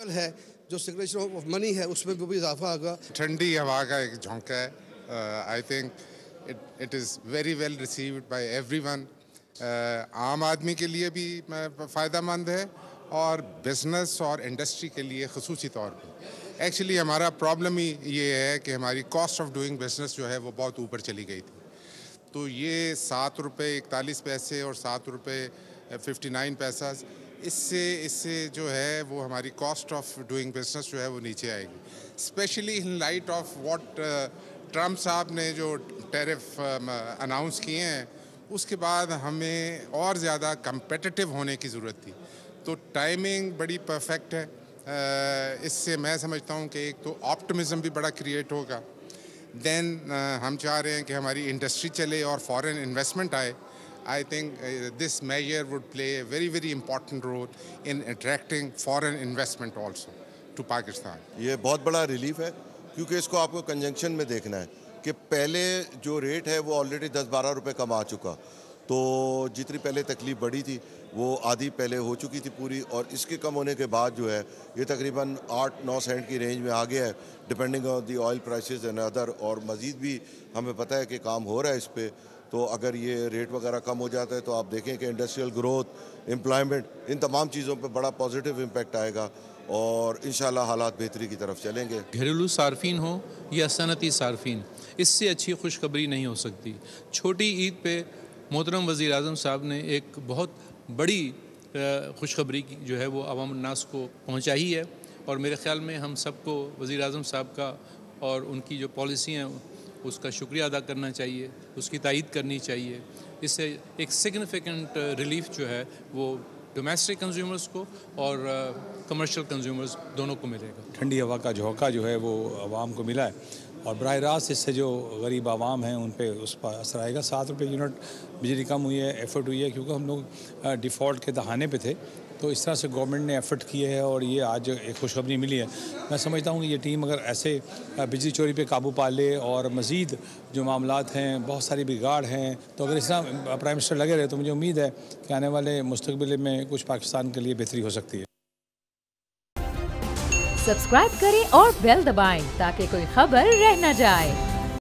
Level है जो signature of money है उसमें भी इजाफा होगा। ठंडी हवा का एक झोंका है। I think it is very well received by everyone. आम आदमी के लिए भी फ़ायदेमंद है और बिज़नेस और इंडस्ट्री के लिए ख़ुसूसी तौर पर। एक्चुअली हमारा प्रॉब्लम ही ये है कि हमारी कॉस्ट ऑफ डूइंग बिज़नेस जो है वो बहुत ऊपर चली गई थी। तो ये ₹7.41 और ₹7.59 इससे जो है वो हमारी कॉस्ट ऑफ डूइंग बिज़नेस जो है वो नीचे आएगी। Specially in light of what Trump साहब ने जो टैरिफ अनाउंस किए हैं उसके बाद हमें और ज़्यादा कंपेटिटिव होने की ज़रूरत थी। तो टाइमिंग बड़ी परफेक्ट है। इससे मैं समझता हूँ कि एक तो ऑप्टिमिज़म भी बड़ा क्रिएट होगा। देन हम चाह रहे हैं कि हमारी इंडस्ट्री चले और फॉरेन इन्वेस्टमेंट आए। I think this major would play a very very important role in attracting foreign investment also to Pakistan. ये बहुत बड़ा रिलीफ है क्योंकि इसको आपको कंजंक्शन में देखना है कि पहले जो रेट है वो ऑलरेडी 10-12 रुपये कम आ चुका। तो जितनी पहले तकलीफ बढ़ी थी वो आधी पहले हो चुकी थी पूरी, और इसके कम होने के बाद जो है ये तकरीबन 8-9 सेंट की रेंज में आ गया है depending on the oil prices and other. और मज़ीद भी हमें पता है कि काम हो रहा है इस पर। तो अगर ये रेट वगैरह कम हो जाता है तो आप देखें कि इंडस्ट्रियल ग्रोथ, एम्प्लॉयमेंट, इन तमाम चीज़ों पर बड़ा पॉजिटिव इम्पेक्ट आएगा और इंशाल्लाह हालात बेहतरी की तरफ चलेंगे। घरेलू सार्फिन हो या सनती सार्फिन, इससे अच्छी खुशखबरी नहीं हो सकती। छोटी ईद पे मोहतरम वज़ीर आज़म साहब ने एक बहुत बड़ी खुशखबरी जो है वो अवाम उन्नास को पहुंचाई है, और मेरे ख़्याल में हम सबको वज़ीर आज़म साहब का और उनकी जो पॉलिसी हैं उसका शुक्रिया अदा करना चाहिए, उसकी तायीद करनी चाहिए। इससे एक सिग्निफिकेंट रिलीफ जो है वो डोमेस्टिक कंज्यूमर्स को और कमर्शियल कंज्यूमर्स दोनों को मिलेगा। ठंडी हवा का झोंका जो है वो आवाम को मिला है और बराह रास्त इससे जो गरीब आवाम हैं उन पे उस पर असर आएगा। 7 रुपये यूनिट बिजली कम हुई है, एफर्ट हुई है क्योंकि हम लोग डिफ़ॉल्ट के दहाने पे थे। तो इस तरह से गवर्नमेंट ने एफर्ट किए हैं और ये आज एक खुशखबरी मिली है। मैं समझता हूँ कि ये टीम अगर ऐसे बिजली चोरी पे काबू पा ले और मज़ीद जो मामलात हैं, बहुत सारी बिगाड़ हैं, तो अगर इस तरह प्राइम मिनिस्टर लगे रहे तो मुझे उम्मीद है कि आने वाले मुस्तकबिल में कुछ पाकिस्तान के लिए बेहतरी हो सकती है। सब्सक्राइब करें और बेल दबाएं ताकि कोई खबर रह न जाए।